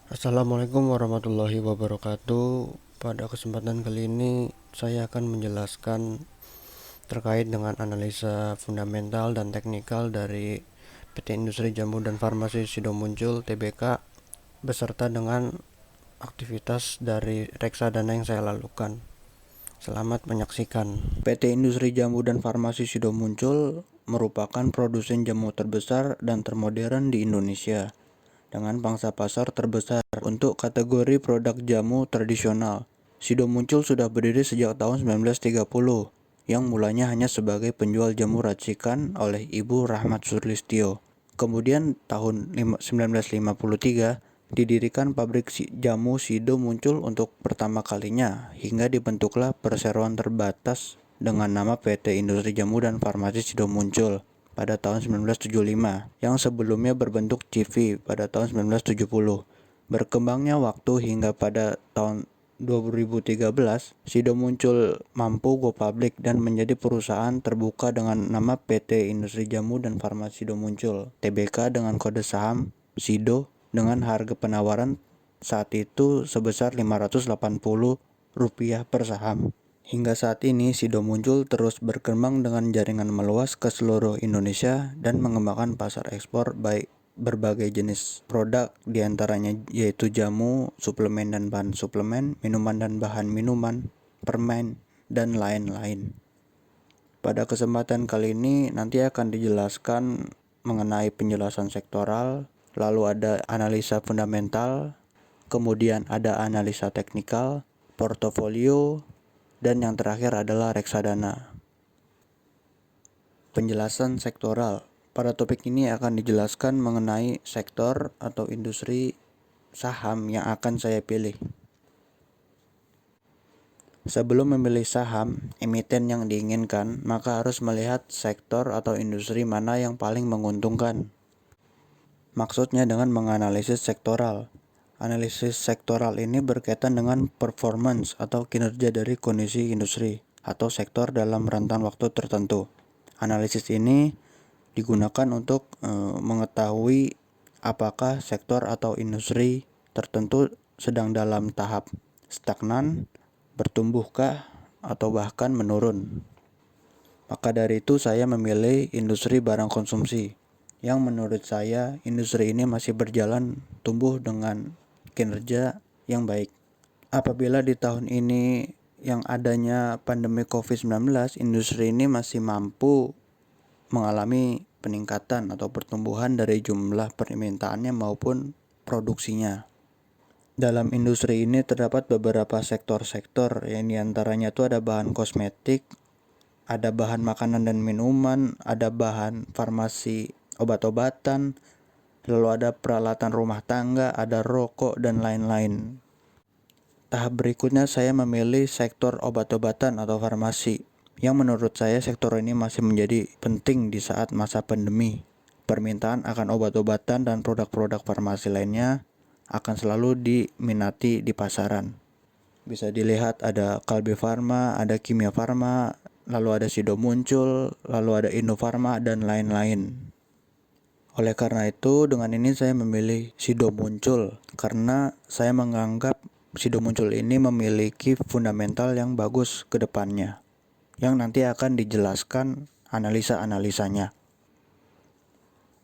Assalamualaikum warahmatullahi wabarakatuh. Pada kesempatan kali ini saya akan menjelaskan terkait dengan analisa fundamental dan teknikal dari PT Industri Jamu dan Farmasi Sido Muncul Tbk beserta dengan aktivitas dari reksadana yang saya lakukan. Selamat menyaksikan. PT Industri Jamu dan Farmasi Sido Muncul merupakan produsen jamu terbesar dan termodern di Indonesia dengan pangsa pasar terbesar untuk kategori produk jamu tradisional. Sido Muncul sudah berdiri sejak tahun 1930, yang mulanya hanya sebagai penjual jamu racikan oleh Ibu Rahmat Surlistio. Kemudian tahun 1953 didirikan pabrik jamu Sido Muncul untuk pertama kalinya, hingga dibentuklah perseroan terbatas dengan nama PT Industri Jamu dan Farmasi Sido Muncul pada tahun 1975, yang sebelumnya berbentuk CV pada tahun 1970. Berkembangnya waktu hingga pada tahun 2013, Sido Muncul mampu go public dan menjadi perusahaan terbuka dengan nama PT Industri Jamu dan Farmasi Sido Muncul Tbk dengan kode saham Sido dengan harga penawaran saat itu sebesar Rp580 per saham. Hingga saat ini, Sido Muncul terus berkembang dengan jaringan meluas ke seluruh Indonesia dan mengembangkan pasar ekspor baik berbagai jenis produk diantaranya yaitu jamu, suplemen dan bahan suplemen, minuman dan bahan minuman, permen, dan lain-lain. Pada kesempatan kali ini nanti akan dijelaskan mengenai penjelasan sektoral, lalu ada analisa fundamental, kemudian ada analisa teknikal, portofolio, dan yang terakhir adalah reksadana. Penjelasan sektoral. Pada topik ini akan dijelaskan mengenai sektor atau industri saham yang akan saya pilih. Sebelum memilih saham emiten yang diinginkan, maka harus melihat sektor atau industri mana yang paling menguntungkan. Maksudnya dengan menganalisis sektoral. Analisis sektoral ini berkaitan dengan performance atau kinerja dari kondisi industri atau sektor dalam rentan waktu tertentu. Analisis ini digunakan untuk mengetahui apakah sektor atau industri tertentu sedang dalam tahap stagnan, bertumbuhkah, atau bahkan menurun. Maka dari itu saya memilih industri barang konsumsi, yang menurut saya industri ini masih berjalan tumbuh dengan kinerja yang baik. Apabila di tahun ini yang adanya pandemi COVID-19, industri ini masih mampu mengalami peningkatan atau pertumbuhan dari jumlah permintaannya maupun produksinya. Dalam industri ini terdapat beberapa sektor-sektor, yang diantaranya itu ada bahan kosmetik, ada bahan makanan dan minuman, ada bahan farmasi obat-obatan, lalu ada peralatan rumah tangga, ada rokok, dan lain-lain. Tahap berikutnya saya memilih sektor obat-obatan atau farmasi, yang menurut saya sektor ini masih menjadi penting di saat masa pandemi. Permintaan akan obat-obatan dan produk-produk farmasi lainnya akan selalu diminati di pasaran. Bisa dilihat ada Kalbe Farma, ada Kimia Farma, lalu ada Sido Muncul, lalu ada Indofarma, dan lain-lain. Oleh karena itu, dengan ini saya memilih Sido Muncul karena saya menganggap Sido Muncul ini memiliki fundamental yang bagus ke depannya, yang nanti akan dijelaskan analisa-analisanya.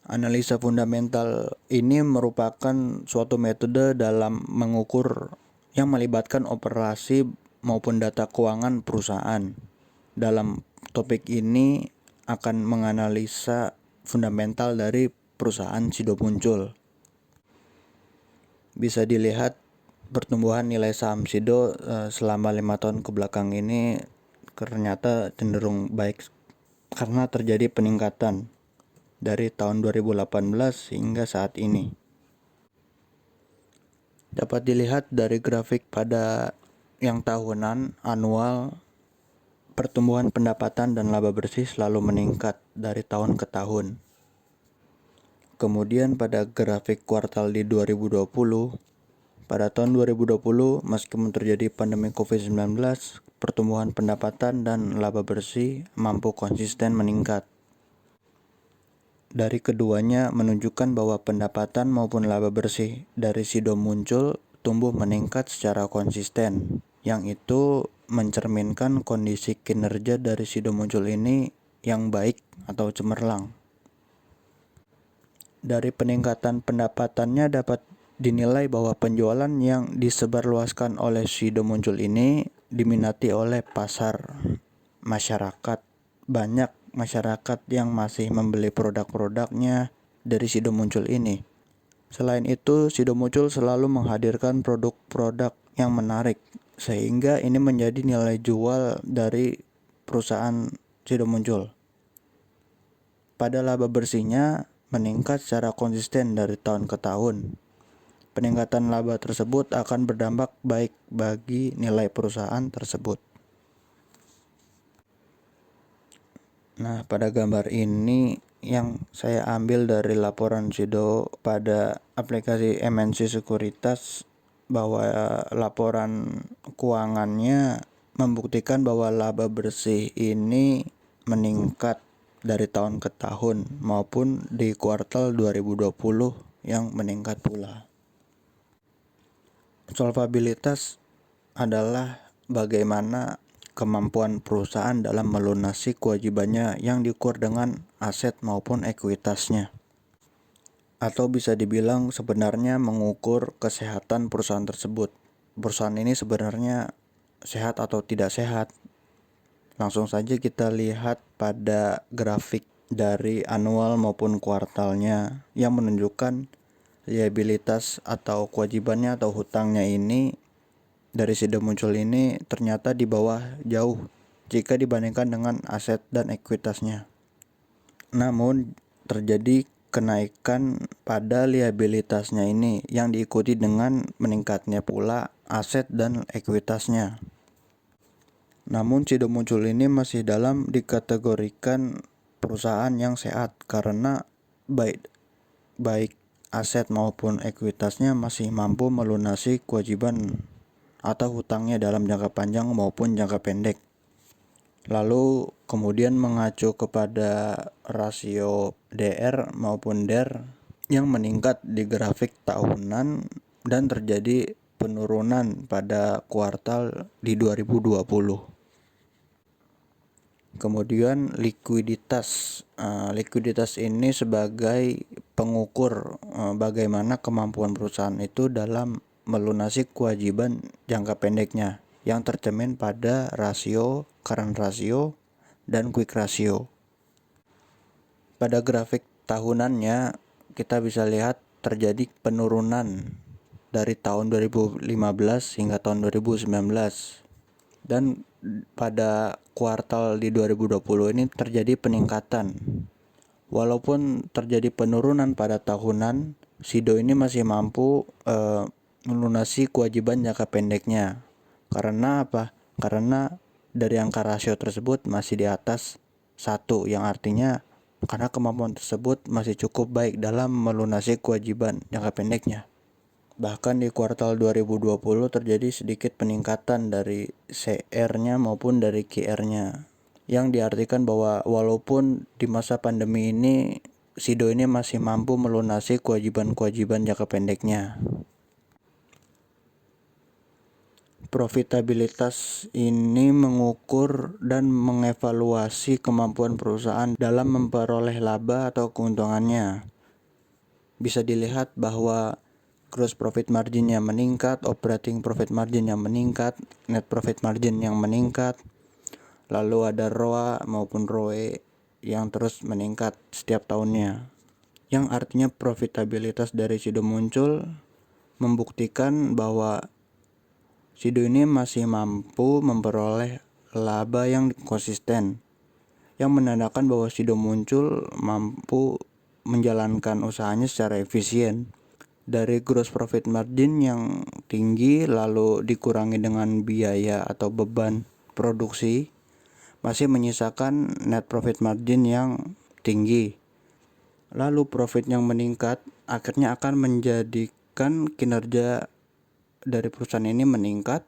Analisa fundamental ini merupakan suatu metode dalam mengukur yang melibatkan operasi maupun data keuangan perusahaan. Dalam topik ini akan menganalisa fundamental dari perusahaan Sido Muncul. Bisa dilihat pertumbuhan nilai saham Sido selama 5 tahun ke belakang ini ternyata cenderung baik karena terjadi peningkatan dari tahun 2018 hingga saat ini. Dapat dilihat dari grafik pada yang tahunan, anual, pertumbuhan pendapatan dan laba bersih selalu meningkat dari tahun ke tahun. Kemudian pada grafik kuartal di 2020, pada tahun 2020 meskipun terjadi pandemi COVID-19, pertumbuhan pendapatan dan laba bersih mampu konsisten meningkat. dari keduanya menunjukkan bahwa pendapatan maupun laba bersih dari Sido Muncul tumbuh meningkat secara konsisten, yang itu mencerminkan kondisi kinerja dari Sido Muncul ini yang baik atau cemerlang. Dari peningkatan pendapatannya dapat dinilai bahwa penjualan yang disebarluaskan oleh Sido Muncul ini diminati oleh pasar masyarakat. Banyak masyarakat yang masih membeli produk-produknya dari Sido Muncul ini. Selain itu, Sido Muncul selalu menghadirkan produk-produk yang menarik, sehingga ini menjadi nilai jual dari perusahaan Sido Muncul. Pada laba bersihnya meningkat secara konsisten dari tahun ke tahun. Peningkatan laba tersebut akan berdampak baik bagi nilai perusahaan tersebut. Nah, pada gambar ini yang saya ambil dari laporan Sido pada aplikasi MNC Sekuritas, bahwa laporan keuangannya membuktikan bahwa laba bersih ini meningkat dari tahun ke tahun maupun di kuartal 2020 yang meningkat pula. Solvabilitas adalah bagaimana kemampuan perusahaan dalam melunasi kewajibannya yang diukur dengan aset maupun ekuitasnya. Atau bisa dibilang sebenarnya mengukur kesehatan perusahaan tersebut. Perusahaan ini sebenarnya sehat atau tidak sehat. Langsung saja kita lihat pada grafik dari annual maupun kuartalnya yang menunjukkan liabilitas atau kewajibannya atau hutangnya ini dari Sido Muncul ini ternyata di bawah jauh jika dibandingkan dengan aset dan ekuitasnya. Namun terjadi kenaikan pada liabilitasnya ini yang diikuti dengan meningkatnya pula aset dan ekuitasnya. Namun Sido Muncul ini masih dalam dikategorikan perusahaan yang sehat karena baik aset maupun ekuitasnya masih mampu melunasi kewajiban atau hutangnya dalam jangka panjang maupun jangka pendek. Lalu kemudian mengacu kepada rasio DR maupun DER yang meningkat di grafik tahunan dan terjadi penurunan pada kuartal di 2020. Kemudian likuiditas. Likuiditas ini sebagai pengukur bagaimana kemampuan perusahaan itu dalam melunasi kewajiban jangka pendeknya yang tercermin pada rasio, current ratio, dan quick ratio. Pada grafik tahunannya kita bisa lihat terjadi penurunan dari tahun 2015 hingga tahun 2019. Dan pada kuartal di 2020 ini terjadi peningkatan. Walaupun terjadi penurunan pada tahunan, Sido ini masih mampu melunasi kewajiban jangka pendeknya. Karena apa? Karena dari angka rasio tersebut masih di atas 1, yang artinya karena kemampuan tersebut masih cukup baik dalam melunasi kewajiban jangka pendeknya. Bahkan di kuartal 2020 terjadi sedikit peningkatan dari CR-nya maupun dari QR-nya, yang diartikan bahwa walaupun di masa pandemi ini Sido ini masih mampu melunasi kewajiban-kewajiban jangka pendeknya. Profitabilitas ini mengukur dan mengevaluasi kemampuan perusahaan dalam memperoleh laba atau keuntungannya. Bisa dilihat bahwa gross profit margin yang meningkat, operating profit margin yang meningkat, net profit margin yang meningkat, lalu ada ROA maupun ROE yang terus meningkat setiap tahunnya. Yang artinya profitabilitas dari Sido Muncul membuktikan bahwa Sido ini masih mampu memperoleh laba yang konsisten, yang menandakan bahwa Sido Muncul mampu menjalankan usahanya secara efisien. Dari gross profit margin yang tinggi lalu dikurangi dengan biaya atau beban produksi, masih menyisakan net profit margin yang tinggi. Lalu profit yang meningkat akhirnya akan menjadikan kinerja dari perusahaan ini meningkat,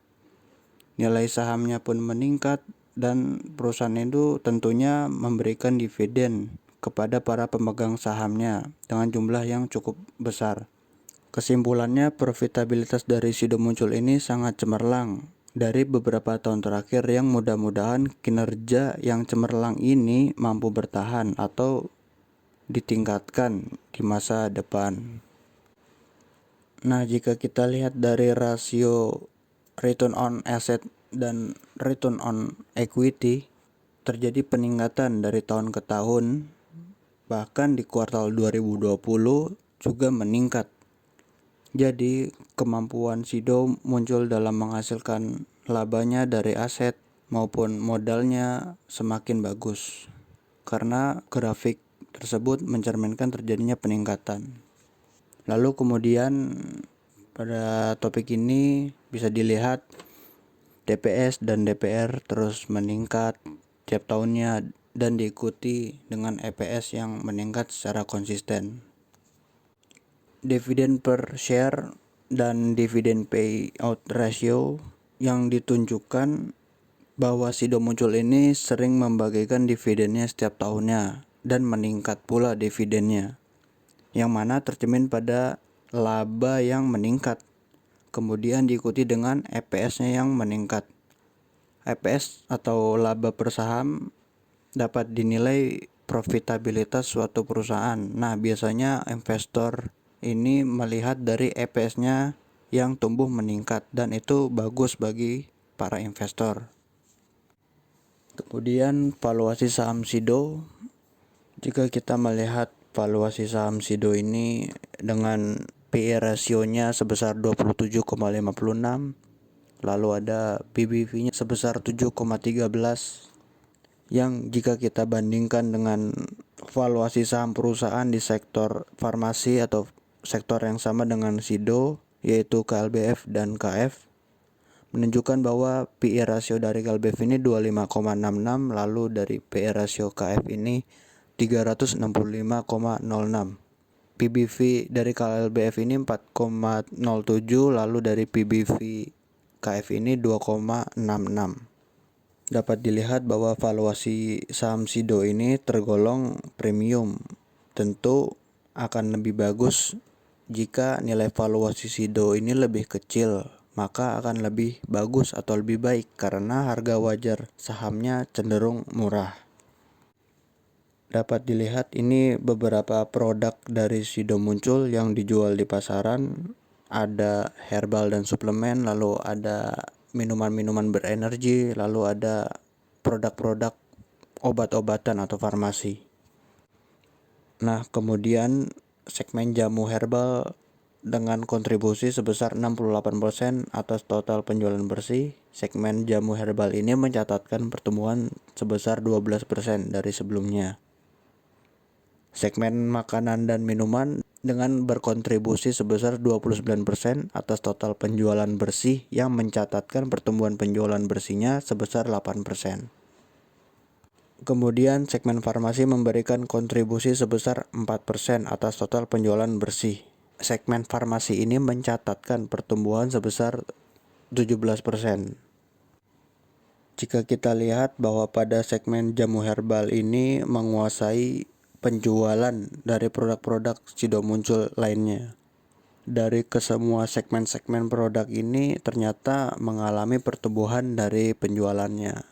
nilai sahamnya pun meningkat, dan perusahaan itu tentunya memberikan dividen kepada para pemegang sahamnya dengan jumlah yang cukup besar. Kesimpulannya, profitabilitas dari Sido Muncul ini sangat cemerlang dari beberapa tahun terakhir, yang mudah-mudahan kinerja yang cemerlang ini mampu bertahan atau ditingkatkan di masa depan. Nah, jika kita lihat dari rasio return on asset dan return on equity, terjadi peningkatan dari tahun ke tahun, bahkan di kuartal 2020 juga meningkat. Jadi kemampuan Sido Muncul dalam menghasilkan labanya dari aset maupun modalnya semakin bagus, karena grafik tersebut mencerminkan terjadinya peningkatan. Lalu kemudian pada topik ini bisa dilihat DPS dan DPR terus meningkat tiap tahunnya dan diikuti dengan EPS yang meningkat secara konsisten. Dividen per share dan dividen payout ratio yang ditunjukkan bahwa Sido Muncul ini sering membagikan dividennya setiap tahunnya dan meningkat pula dividennya, yang mana tercermin pada laba yang meningkat, kemudian diikuti dengan EPS-nya yang meningkat. EPS atau laba per saham dapat dinilai profitabilitas suatu perusahaan. Nah, biasanya investor ini melihat dari EPS-nya yang tumbuh meningkat, dan itu bagus bagi para investor. Kemudian valuasi saham Sido. Jika kita melihat valuasi saham Sido ini dengan PE rasionya sebesar 27,56, lalu ada PBV-nya sebesar 7,13, yang jika kita bandingkan dengan valuasi saham perusahaan di sektor farmasi atau sektor yang sama dengan Sido, yaitu KLBF dan KF, menunjukkan bahwa PE rasio dari KLBF ini 25,66, lalu dari PE rasio KF ini 365,06. PBV dari KLBF ini 4,07, lalu dari PBV KF ini 2,66. Dapat dilihat bahwa valuasi saham Sido ini tergolong premium. Tentu akan lebih bagus jika nilai valuasi Sido ini lebih kecil, maka akan lebih bagus atau lebih baik karena harga wajar sahamnya cenderung murah. Dapat dilihat ini beberapa produk dari Sido Muncul yang dijual di pasaran. Ada herbal dan suplemen, lalu ada minuman-minuman berenergi, lalu ada produk-produk obat-obatan atau farmasi. Nah, kemudian segmen jamu herbal dengan kontribusi sebesar 68% atas total penjualan bersih. Segmen jamu herbal ini mencatatkan pertumbuhan sebesar 12% dari sebelumnya. Segmen makanan dan minuman dengan berkontribusi sebesar 29% atas total penjualan bersih, yang mencatatkan pertumbuhan penjualan bersihnya sebesar 8%. Kemudian segmen farmasi memberikan kontribusi sebesar 4% atas total penjualan bersih. Segmen farmasi ini mencatatkan pertumbuhan sebesar 17%. Jika kita lihat bahwa pada segmen jamu herbal ini menguasai penjualan dari produk-produk Sido Muncul lainnya. Dari kesemua segmen-segmen produk ini ternyata mengalami pertumbuhan dari penjualannya.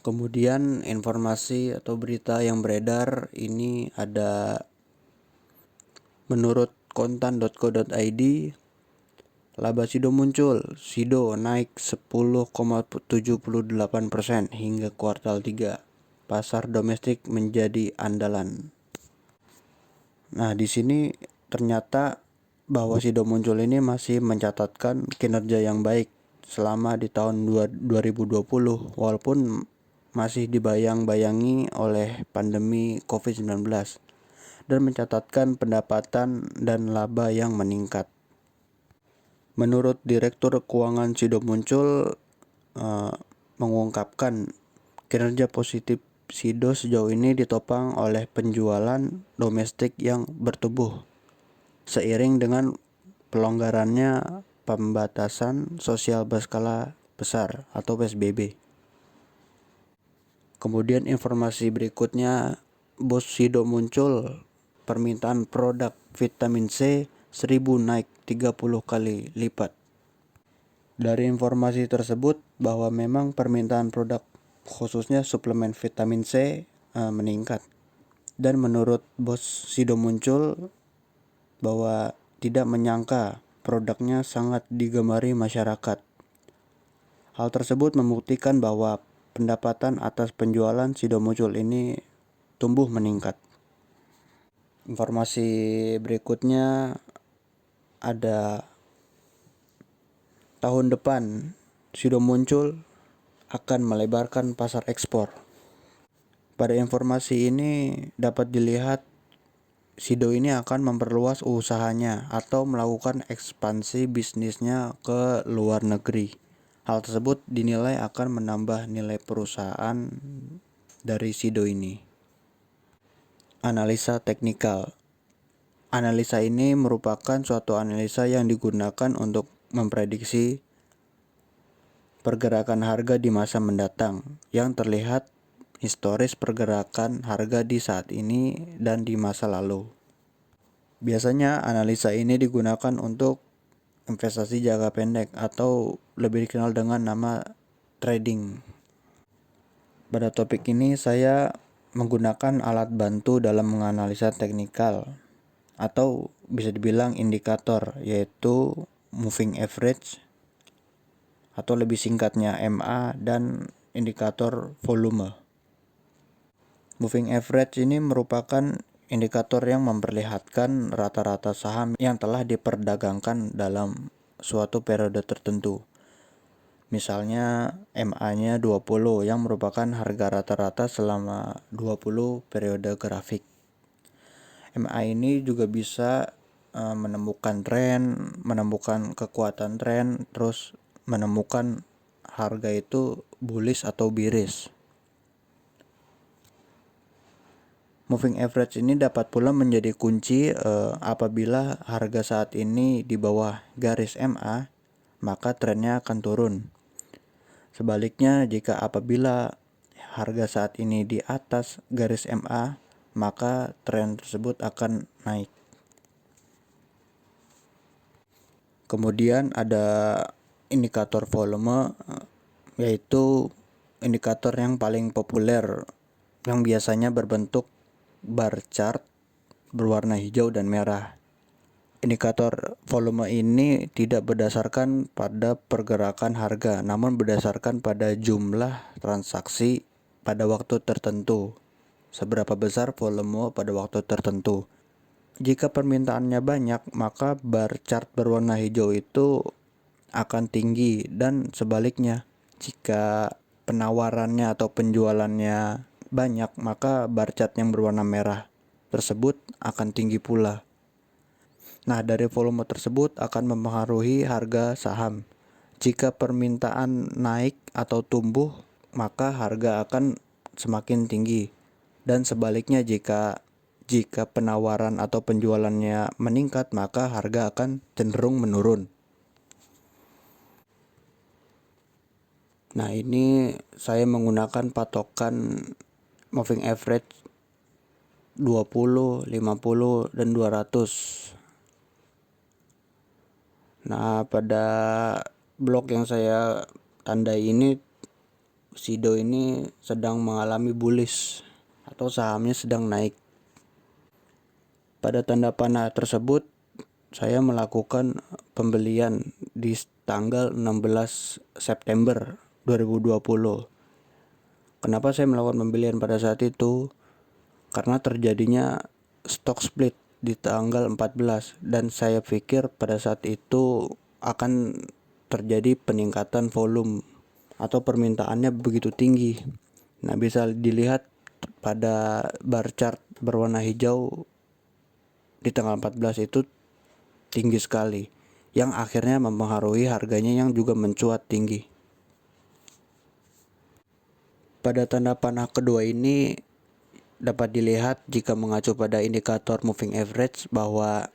Kemudian informasi atau berita yang beredar ini ada, menurut kontan.co.id, laba Sido Muncul, Sido naik 10,78% hingga kuartal 3. Pasar domestik menjadi andalan. Nah, di sini ternyata bahwa Sido Muncul ini masih mencatatkan kinerja yang baik selama di tahun 2020, walaupun masih dibayang-bayangi oleh pandemi COVID-19, dan mencatatkan pendapatan dan laba yang meningkat. Menurut Direktur Keuangan Sido Muncul mengungkapkan kinerja positif Sido sejauh ini ditopang oleh penjualan domestik yang bertumbuh seiring dengan pelonggarannya pembatasan sosial berskala besar atau PSBB. Kemudian informasi berikutnya, bos Sido muncul, permintaan produk vitamin C 1000 naik 30 kali lipat. Dari informasi tersebut bahwa memang permintaan produk khususnya suplemen vitamin C meningkat. Dan menurut bos Sido muncul bahwa tidak menyangka produknya sangat digemari masyarakat. Hal tersebut membuktikan bahwa pendapatan atas penjualan Sido muncul ini tumbuh meningkat. Informasi berikutnya ada tahun depan Sido muncul akan melebarkan pasar ekspor. Pada informasi ini dapat dilihat Sido ini akan memperluas usahanya atau melakukan ekspansi bisnisnya ke luar negeri. Hal tersebut dinilai akan menambah nilai perusahaan dari Sido ini. Analisa teknikal. Analisa ini merupakan suatu analisa yang digunakan untuk memprediksi pergerakan harga di masa mendatang yang terlihat historis pergerakan harga di saat ini dan di masa lalu. Biasanya analisa ini digunakan untuk investasi jangka pendek atau lebih dikenal dengan nama trading. Pada topik ini saya menggunakan alat bantu dalam menganalisa teknikal atau bisa dibilang indikator, yaitu moving average atau lebih singkatnya MA dan indikator volume. Moving average ini merupakan indikator yang memperlihatkan rata-rata saham yang telah diperdagangkan dalam suatu periode tertentu. Misalnya MA-nya 20 yang merupakan harga rata-rata selama 20 periode grafik. MA ini juga bisa menemukan tren, menemukan kekuatan tren, terus menemukan harga itu bullish atau bearish. Moving average ini dapat pula menjadi kunci apabila harga saat ini di bawah garis MA, maka trennya akan turun. Sebaliknya, jika apabila harga saat ini di atas garis MA, maka tren tersebut akan naik. Kemudian ada indikator volume, yaitu indikator yang paling populer yang biasanya berbentuk bar chart berwarna hijau dan merah. Indikator volume ini tidak berdasarkan pada pergerakan harga, namun berdasarkan pada jumlah transaksi pada waktu tertentu. Seberapa besar volume pada waktu tertentu. Jika permintaannya banyak, maka bar chart berwarna hijau itu akan tinggi, dan sebaliknya, jika penawarannya atau penjualannya banyak, maka bar chart yang berwarna merah tersebut akan tinggi pula. Nah, dari volume tersebut akan mempengaruhi harga saham. Jika permintaan naik atau tumbuh, maka harga akan semakin tinggi. Dan sebaliknya, jika penawaran atau penjualannya meningkat, maka harga akan cenderung menurun. Nah, ini saya menggunakan patokan moving average 20, 50, dan 200. Nah, pada blok yang saya tandai ini, Sido ini sedang mengalami bullish atau sahamnya sedang naik. Pada tanda panah tersebut, saya melakukan pembelian di tanggal 16 September 2020. Kenapa saya melakukan pembelian pada saat itu? Karena terjadinya stock split di tanggal 14, dan saya pikir pada saat itu akan terjadi peningkatan volume atau permintaannya begitu tinggi. Nah, bisa dilihat pada bar chart berwarna hijau di tanggal 14 itu tinggi sekali, yang akhirnya mempengaruhi harganya yang juga mencuat tinggi. Pada tanda panah kedua ini dapat dilihat jika mengacu pada indikator moving average bahwa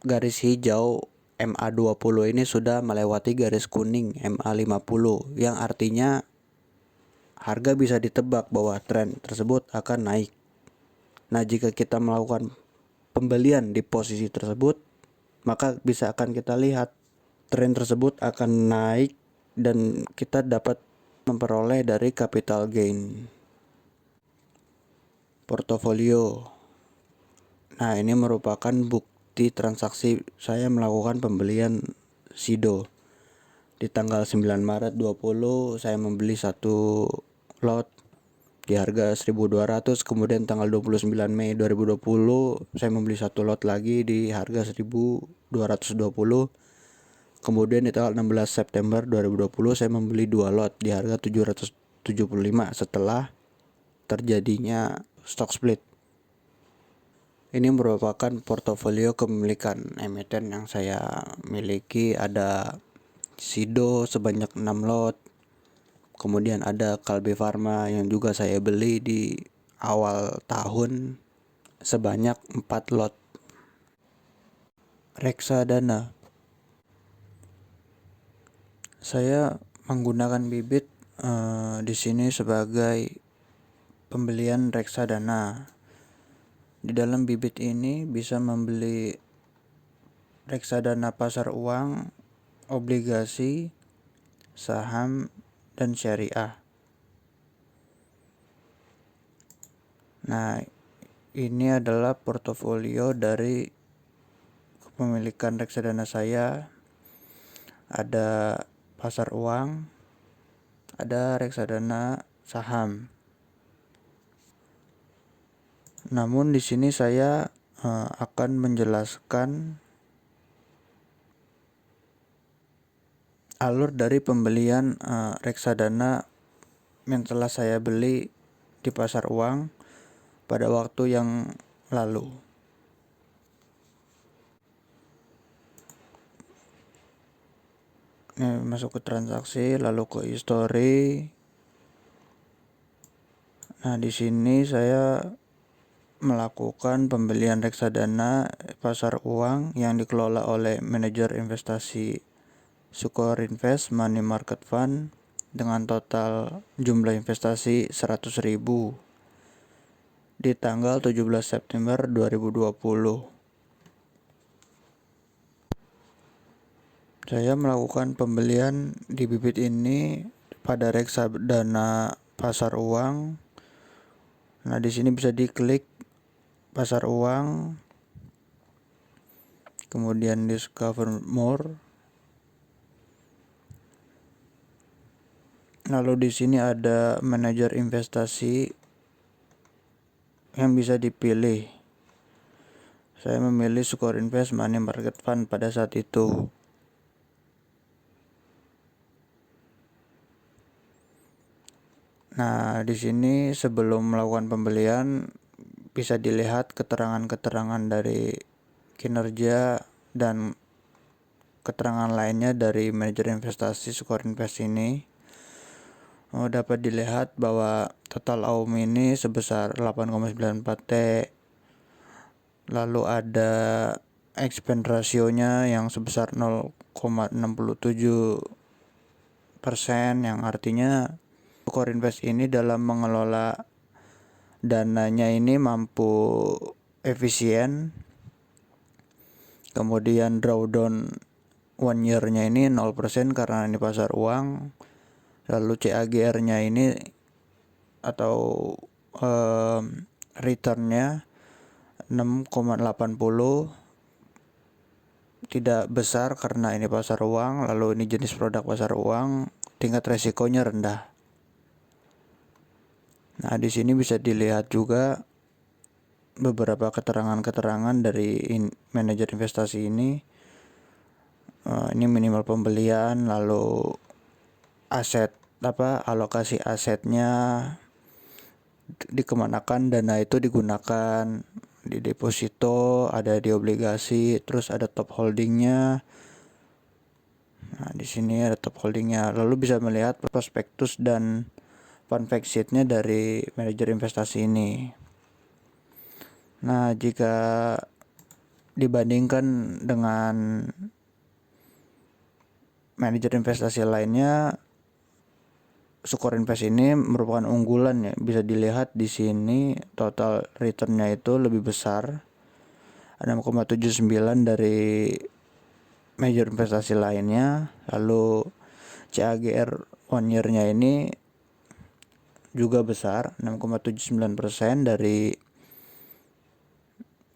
garis hijau MA20 ini sudah melewati garis kuning MA50, yang artinya harga bisa ditebak bahwa tren tersebut akan naik. Nah, jika kita melakukan pembelian di posisi tersebut, maka bisa akan kita lihat tren tersebut akan naik dan kita dapat memperoleh dari capital gain. Portofolio. Nah, ini merupakan bukti transaksi saya melakukan pembelian SIDO. Di tanggal 9 Maret 20 saya membeli satu lot di harga 1.200, kemudian tanggal 29 Mei 2020 saya membeli satu lot lagi di harga 1.220. Kemudian di tanggal 16 September 2020 saya membeli dua lot di harga 775 setelah terjadinya stock split. Ini merupakan portofolio kepemilikan emiten yang saya miliki. Ada SIDO sebanyak 6 lot. Kemudian ada Kalbe Farma yang juga saya beli di awal tahun sebanyak 4 lot. Reksadana. Saya menggunakan bibit di sini sebagai pembelian reksadana. Di dalam bibit ini bisa membeli reksadana pasar uang, obligasi, saham, dan syariah. Nah, ini adalah portofolio dari kepemilikan reksadana saya. Ada pasar uang, ada reksadana saham. Namun di sini saya akan menjelaskan alur dari pembelian reksadana yang telah saya beli di pasar uang pada waktu yang lalu. Ini masuk ke transaksi, lalu ke history. Nah, di sini saya melakukan pembelian reksadana pasar uang yang dikelola oleh manajer investasi Sukor Invest Money Market Fund dengan total jumlah investasi 100.000 di tanggal 17 September 2020. Saya melakukan pembelian di bibit ini pada reksadana pasar uang. Nah, di sini bisa diklik pasar uang, kemudian discover more. Lalu di sini ada manajer investasi yang bisa dipilih. Saya memilih Sukor Invest Money Market Fund pada saat itu. Nah, di sini sebelum melakukan pembelian bisa dilihat keterangan-keterangan dari kinerja dan keterangan lainnya dari manajer investasi Sukor Invest ini. Dapat dilihat bahwa total AUM ini sebesar 8,94 T. Lalu ada expense rasionya yang sebesar 0,67%, yang artinya Sukor Invest ini dalam mengelola dananya ini mampu efisien. Kemudian drawdown 1 year-nya ini 0% karena ini pasar uang. Lalu CAGR-nya ini atau return-nya 6,80, tidak besar karena ini pasar uang. Lalu ini jenis produk pasar uang, tingkat resikonya rendah. Nah, di sini bisa dilihat juga beberapa keterangan-keterangan dari manajer investasi ini. Ini minimal pembelian, lalu alokasi asetnya, dikemanakan dana itu digunakan, di deposito, ada di obligasi, terus ada top holdingnya. Nah, di sini ada top holdingnya. Lalu bisa melihat prospektus dan fund fact sheet-nya dari manajer investasi ini. Nah, jika dibandingkan dengan manajer investasi lainnya, Sukor Invest ini merupakan unggulan ya. Bisa dilihat di sini total returnnya itu lebih besar 6,79 dari major investasi lainnya. Lalu CAGR 1 year-nya ini juga besar 6,79% dari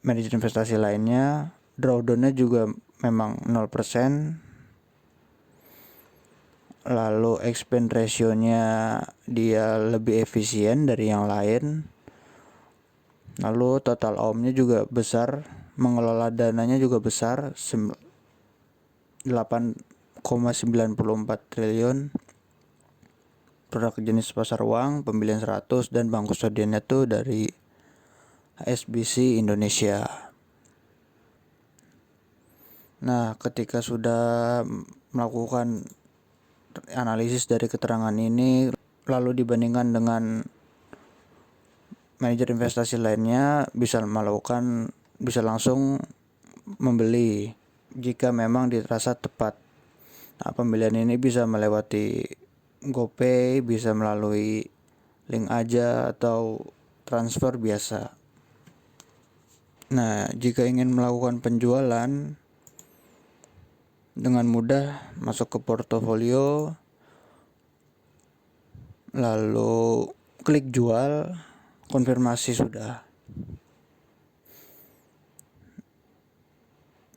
major investasi lainnya. Drawdown-nya juga memang 0%. Lalu expense ratio-nya dia lebih efisien dari yang lain. Lalu total AUM-nya juga besar, mengelola dananya juga besar 8,94 triliun. Produk jenis pasar uang, pembelian 100 dan bank kustodiannya tuh dari HSBC Indonesia. Nah, ketika sudah melakukan analisis dari keterangan ini lalu dibandingkan dengan manajer investasi lainnya, bisa langsung membeli jika memang dirasa tepat. Nah, pembelian ini bisa melewati GoPay, bisa melalui link aja atau transfer biasa. Nah, jika ingin melakukan penjualan dengan mudah, masuk ke portofolio, lalu klik jual, konfirmasi sudah.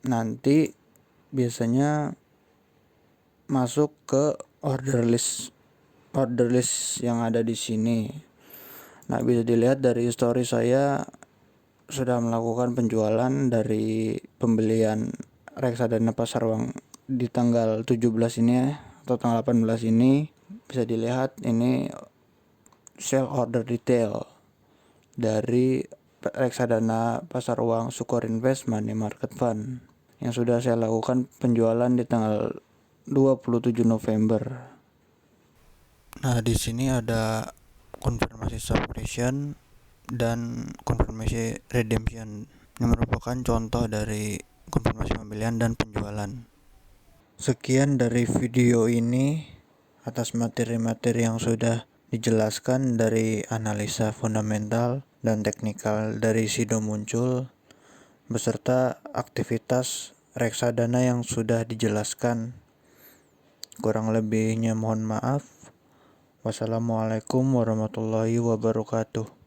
Nanti biasanya masuk ke order list yang ada di sini. Nah, bisa dilihat dari histori saya sudah melakukan penjualan dari pembelian reksadana pasar uang di tanggal 17 ini atau tanggal 18 ini. Bisa dilihat ini sell order detail dari reksadana pasar uang Sukor Invest Money Market Fund yang sudah saya lakukan penjualan di tanggal 27 November. Nah, di sini ada konfirmasi subscription dan konfirmasi redemption yang merupakan contoh dari konfirmasi pembelian dan penjualan. Sekian dari video ini atas materi-materi yang sudah dijelaskan dari analisa fundamental dan teknikal dari Sido Muncul beserta aktivitas reksadana yang sudah dijelaskan. Kurang lebihnya mohon maaf. Wassalamualaikum warahmatullahi wabarakatuh.